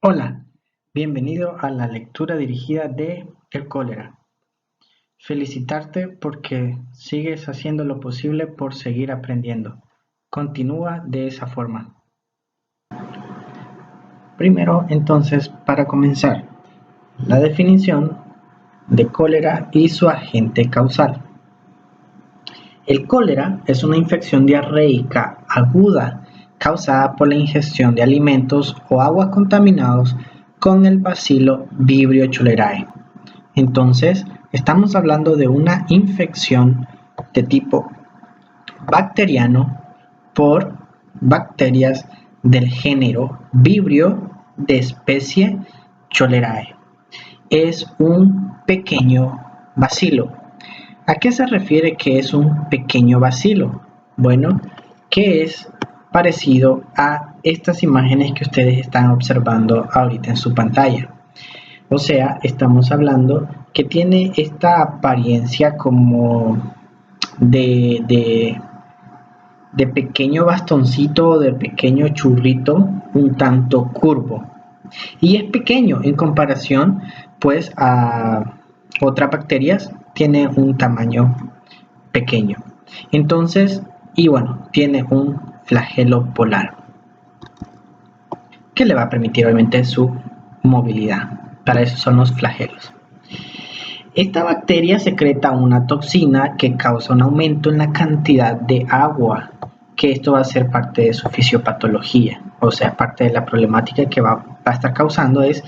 Hola, bienvenido a la lectura dirigida de El cólera. Felicitarte porque sigues haciendo lo posible por seguir aprendiendo. Continúa de esa forma. Primero, entonces, para comenzar, la definición de cólera y su agente causal. El cólera es una infección diarreica aguda causada por la ingestión de alimentos o aguas contaminados con el bacilo Vibrio cholerae. Entonces, estamos hablando de una infección de tipo bacteriano por bacterias del género Vibrio de especie Cholerae. Es un pequeño bacilo. ¿A qué se refiere que es un pequeño bacilo? Bueno, que es parecido a estas imágenes que ustedes están observando ahorita en su pantalla. O sea, estamos hablando que tiene esta apariencia como de, de pequeño bastoncito, de pequeño churrito, un tanto curvo. Y es pequeño en comparación pues a otras bacterias, tiene un tamaño pequeño. Entonces, y bueno, tiene un flagelo polar que le va a permitir obviamente su movilidad. Para eso son los flagelos. Esta bacteria secreta una toxina que causa un aumento en la cantidad de agua, que esto va a ser parte de su fisiopatología, o sea, parte de la problemática que va a estar causando es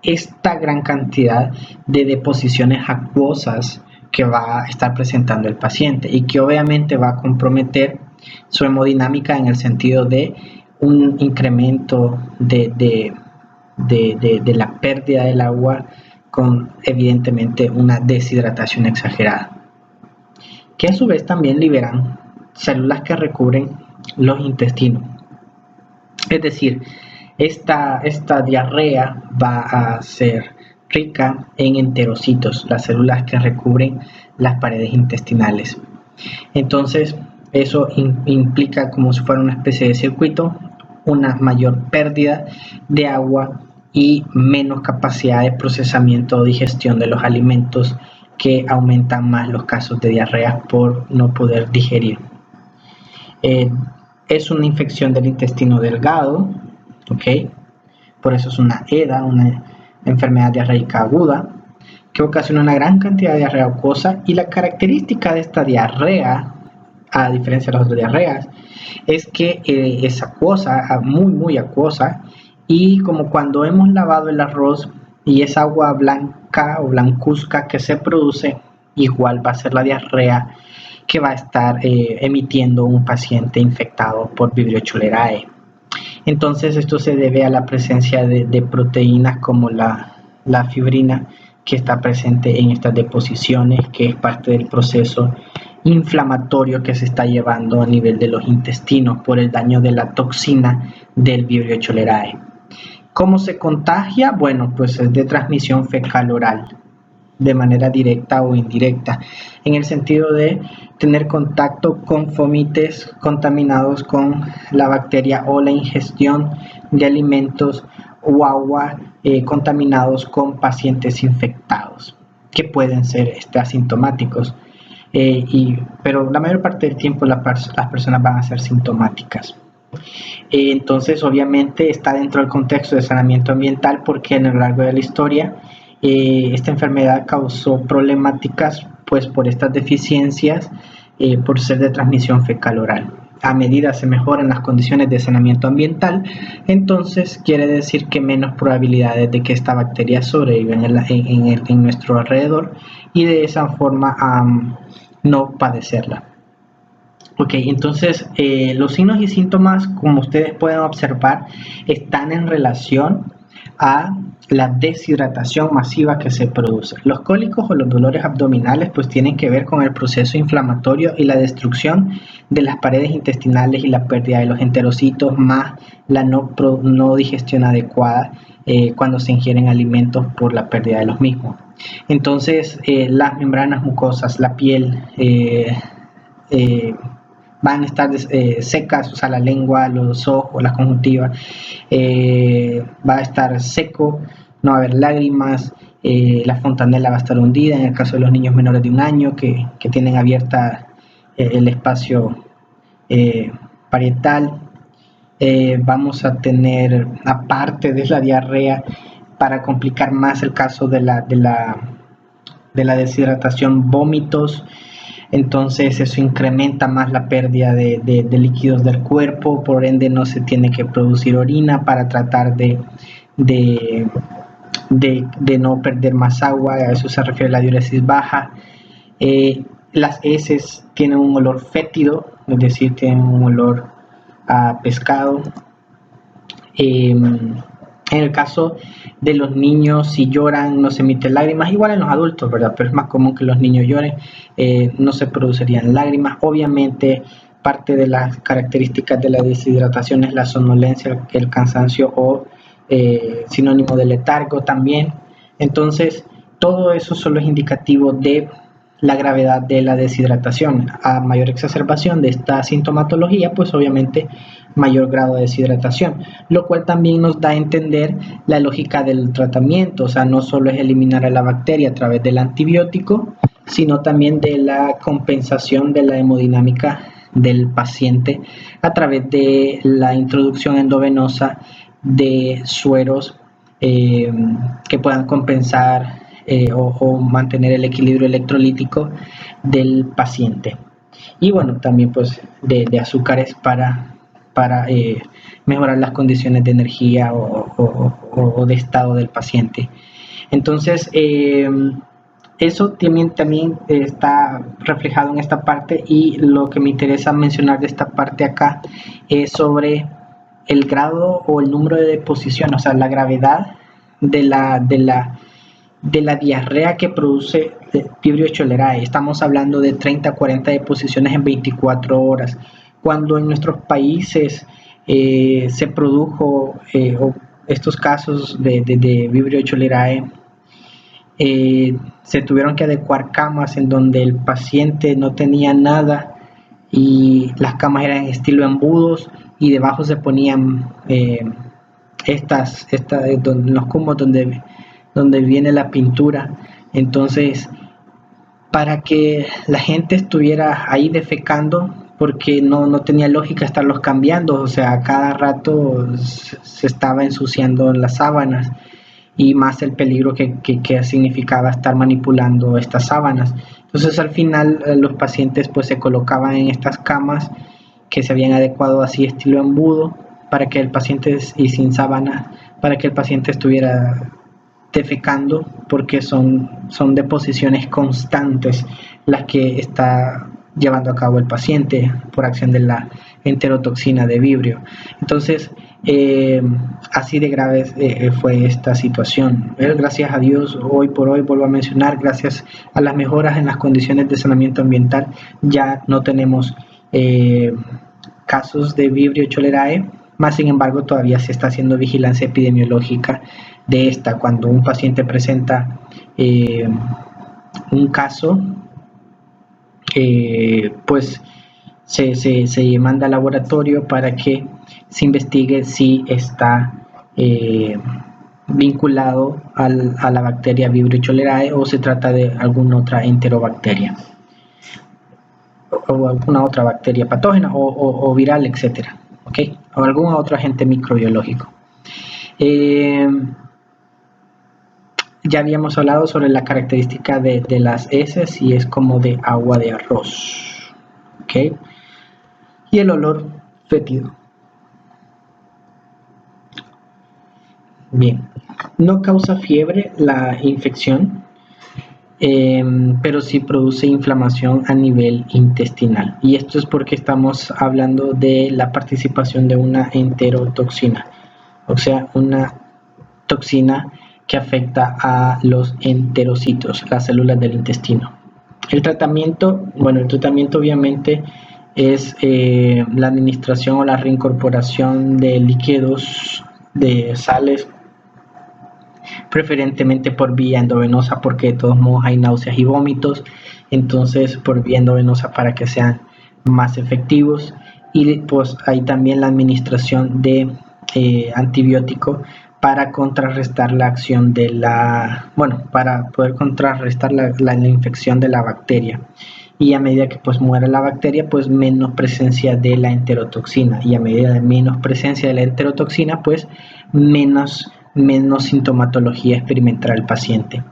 esta gran cantidad de deposiciones acuosas que va a estar presentando el paciente y que obviamente va a comprometer su hemodinámica en el sentido de un incremento de la pérdida del agua con evidentemente una deshidratación exagerada, que a su vez también liberan células que recubren los intestinos. Es decir, esta diarrea va a ser rica en enterocitos, las células que recubren las paredes intestinales. Entonces, eso implica como si fuera una especie de circuito, una mayor pérdida de agua y menos capacidad de procesamiento o digestión de los alimentos, que aumentan más los casos de diarrea por no poder digerir. Es una infección del intestino delgado, ¿ok? Por eso es una EDA, una enfermedad diarreica aguda, que ocasiona una gran cantidad de diarrea acuosa, y la característica de esta diarrea, a diferencia de las otras diarreas, es que es acuosa, muy acuosa, y como cuando hemos lavado el arroz y esa agua blanca o blancuzca que se produce, igual va a ser la diarrea que va a estar emitiendo un paciente infectado por Vibrio cholerae. Entonces esto se debe a la presencia de proteínas como la fibrina, que está presente en estas deposiciones, que es parte del proceso inflamatorio que se está llevando a nivel de los intestinos por el daño de la toxina del Vibrio cholerae. ¿Cómo se contagia? Bueno, pues es de transmisión fecal-oral, de manera directa o indirecta, en el sentido de tener contacto con fomites contaminados con la bacteria o la ingestión de alimentos o agua contaminados con pacientes infectados, que pueden ser asintomáticos, pero la mayor parte del tiempo las personas van a ser sintomáticas. Entonces, obviamente, está dentro del contexto de saneamiento ambiental porque a lo largo de la historia esta enfermedad causó problemáticas pues por estas deficiencias, por ser de transmisión fecal-oral. A medida se mejoran las condiciones de saneamiento ambiental, entonces quiere decir que menos probabilidades de que esta bacteria sobreviva en nuestro alrededor, y de esa forma no padecerla. Ok, entonces los signos y síntomas, como ustedes pueden observar, están en relación a la deshidratación masiva que se produce. Los cólicos o los dolores abdominales pues tienen que ver con el proceso inflamatorio y la destrucción de las paredes intestinales y la pérdida de los enterocitos, más la no digestión adecuada cuando se ingieren alimentos por la pérdida de los mismos. Entonces las membranas mucosas, la piel, van a estar secas, o sea, la lengua, los ojos, la conjuntiva, va a estar seco, no va a haber lágrimas, la fontanela va a estar hundida, en el caso de los niños menores de 1 año que tienen abierta el espacio parietal. Vamos a tener, aparte de la diarrea, para complicar más el caso de la deshidratación, vómitos. Entonces eso incrementa más la pérdida de líquidos del cuerpo, por ende no se tiene que producir orina para tratar de, no perder más agua. A eso se refiere la diuresis baja. Las heces tienen un olor fétido, es decir, tienen un olor a pescado. En el caso de los niños, si lloran no se emiten lágrimas, igual en los adultos, ¿verdad? Pero es más común que los niños lloren, no se producirían lágrimas. Obviamente, parte de las características de la deshidratación es la somnolencia, el cansancio o sinónimo de letargo también. Entonces, todo eso solo es indicativo de la gravedad de la deshidratación. A mayor exacerbación de esta sintomatología, pues obviamente mayor grado de deshidratación, lo cual también nos da a entender la lógica del tratamiento. O sea, no solo es eliminar a la bacteria a través del antibiótico, sino también de la compensación de la hemodinámica del paciente a través de la introducción endovenosa de sueros que puedan compensar o mantener el equilibrio electrolítico del paciente. Y bueno, también pues de azúcares para mejorar las condiciones de energía o de estado del paciente. Entonces, eso también está reflejado en esta parte, y lo que me interesa mencionar de esta parte acá es sobre el grado o el número de deposición, o sea, la gravedad de la diarrea que produce Vibrio cholerae. Estamos hablando de 30 a 40 deposiciones en 24 horas. Cuando en nuestros países se produjo estos casos de Vibrio cholerae, se tuvieron que adecuar camas en donde el paciente no tenía nada y las camas eran estilo embudos, y debajo se ponían los cumos donde viene la pintura. Entonces, para que la gente estuviera ahí defecando, porque no tenía lógica estarlos cambiando, o sea, cada rato se estaba ensuciando las sábanas, y más el peligro que significaba estar manipulando estas sábanas. Entonces al final los pacientes pues se colocaban en estas camas que se habían adecuado así estilo embudo, para que el paciente, y sin sábana, para que el paciente estuviera defecando, porque son deposiciones constantes las que está llevando a cabo el paciente por acción de la enterotoxina de vibrio. Entonces, así de grave fue esta situación. Gracias a Dios, hoy por hoy, vuelvo a mencionar, gracias a las mejoras en las condiciones de saneamiento ambiental, ya no tenemos casos de Vibrio cholerae, más sin embargo todavía se está haciendo vigilancia epidemiológica de esta. Cuando un paciente presenta un caso, pues se manda al laboratorio para que se investigue si está vinculado a la bacteria Vibrio cholerae o se trata de alguna otra enterobacteria o alguna otra bacteria patógena o viral, etcétera, ¿okay? O algún otro agente microbiológico. Ya habíamos hablado sobre la característica de las heces, y es como de agua de arroz, ¿ok? Y el olor fétido. Bien, no causa fiebre la infección, pero sí produce inflamación a nivel intestinal. Y esto es porque estamos hablando de la participación de una enterotoxina, o sea, una toxina que afecta a los enterocitos, las células del intestino. El tratamiento obviamente es la administración o la reincorporación de líquidos, de sales, preferentemente por vía endovenosa, porque de todos modos hay náuseas y vómitos. Entonces por vía endovenosa, para que sean más efectivos, y pues hay también la administración de antibiótico para contrarrestar la acción de para poder contrarrestar la infección de la bacteria. Y a medida que pues muera la bacteria, pues menos presencia de la enterotoxina, y a medida de menos presencia de la enterotoxina, pues menos sintomatología experimentará el paciente.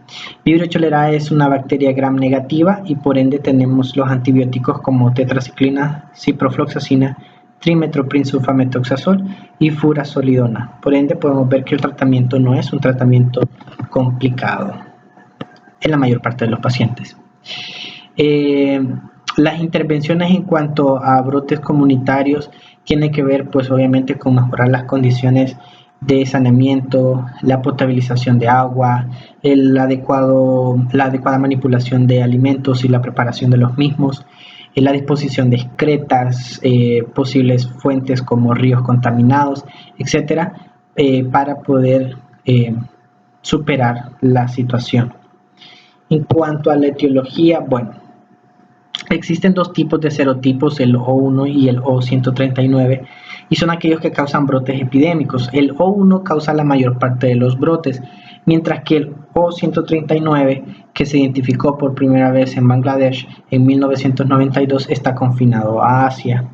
Vibrio cholerae es una bacteria gram negativa y por ende tenemos los antibióticos como tetraciclina, ciprofloxacina, trimethoprim-sulfamethoxazol y furazolidona. Por ende podemos ver que el tratamiento no es un tratamiento complicado en la mayor parte de los pacientes. Las intervenciones en cuanto a brotes comunitarios tienen que ver pues obviamente con mejorar las condiciones de saneamiento, la potabilización de agua, la adecuada manipulación de alimentos y la preparación de los mismos, la disposición de excretas, posibles fuentes como ríos contaminados, etcétera, para poder superar la situación. En cuanto a la etiología, bueno, existen dos tipos de serotipos, el O1 y el O139, y son aquellos que causan brotes epidémicos. El O1 causa la mayor parte de los brotes, mientras que el O139, que se identificó por primera vez en Bangladesh en 1992, está confinado a Asia.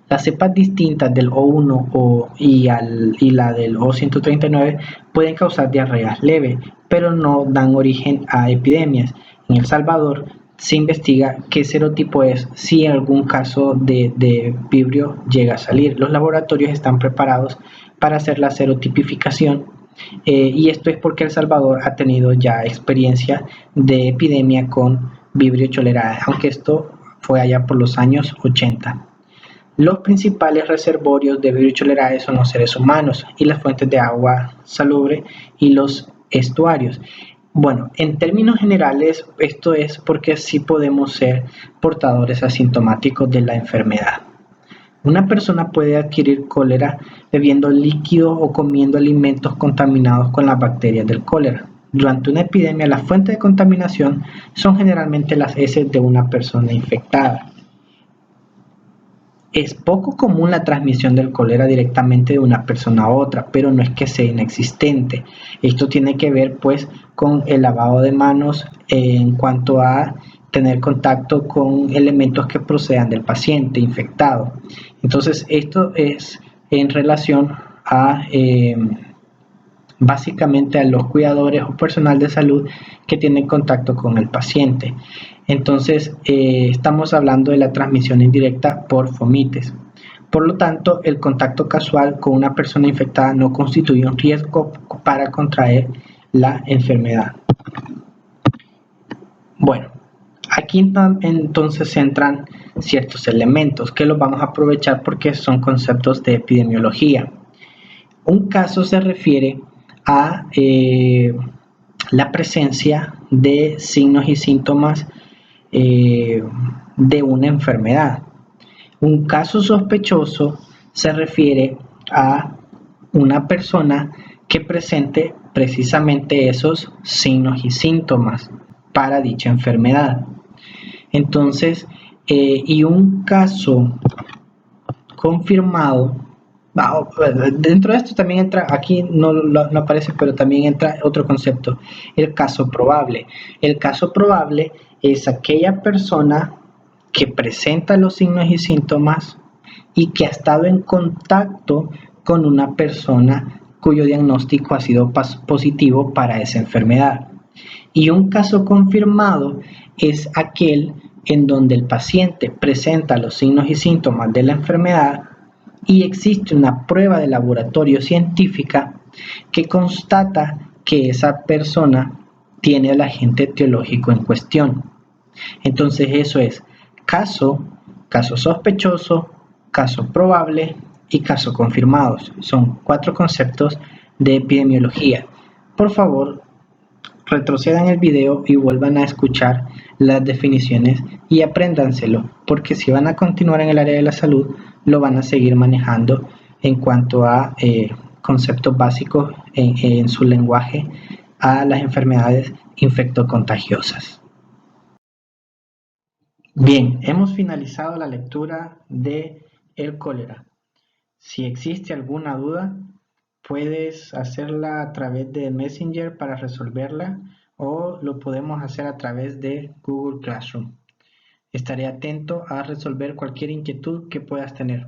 Las cepas distintas del O1 y la del O139 pueden causar diarrea leve, pero no dan origen a epidemias. En El Salvador se investiga qué serotipo es si algún caso de vibrio llega a salir. Los laboratorios están preparados para hacer la serotipificación, y esto es porque El Salvador ha tenido ya experiencia de epidemia con vibrio cholerae, aunque esto fue allá por los años 80. Los principales reservorios de vibrio cholerae son los seres humanos y las fuentes de agua salubre y los estuarios. Bueno, en términos generales, esto es porque sí podemos ser portadores asintomáticos de la enfermedad. Una persona puede adquirir cólera bebiendo líquidos o comiendo alimentos contaminados con las bacterias del cólera. Durante una epidemia, las fuentes de contaminación son generalmente las heces de una persona infectada. Es poco común la transmisión del cólera directamente de una persona a otra, pero no es que sea inexistente. Esto tiene que ver pues con el lavado de manos en cuanto a tener contacto con elementos que procedan del paciente infectado. Entonces esto es en relación a básicamente a los cuidadores o personal de salud que tienen contacto con el paciente. Entonces, estamos hablando de la transmisión indirecta por fomites. Por lo tanto, el contacto casual con una persona infectada no constituye un riesgo para contraer la enfermedad. Bueno, aquí entonces entran ciertos elementos que los vamos a aprovechar porque son conceptos de epidemiología. Un caso se refiere a la presencia de signos y síntomas de una enfermedad. Un caso sospechoso se refiere a una persona que presente precisamente esos signos y síntomas para dicha enfermedad. Entonces, y un caso confirmado, dentro de esto también entra, aquí no aparece, pero también entra otro concepto, el caso probable. El caso probable es aquella persona que presenta los signos y síntomas y que ha estado en contacto con una persona cuyo diagnóstico ha sido positivo para esa enfermedad. Y un caso confirmado es aquel en donde el paciente presenta los signos y síntomas de la enfermedad y existe una prueba de laboratorio científica que constata que esa persona tiene el agente etiológico en cuestión. Entonces eso es caso sospechoso, caso probable y caso confirmado. Son 4 conceptos de epidemiología. Por favor, retrocedan el video y vuelvan a escuchar las definiciones y apréndanselo, porque si van a continuar en el área de la salud, lo van a seguir manejando en cuanto a conceptos básicos en su lenguaje a las enfermedades infectocontagiosas. Bien, hemos finalizado la lectura de el cólera. Si existe alguna duda, puedes hacerla a través de Messenger para resolverla o lo podemos hacer a través de Google Classroom. Estaré atento a resolver cualquier inquietud que puedas tener.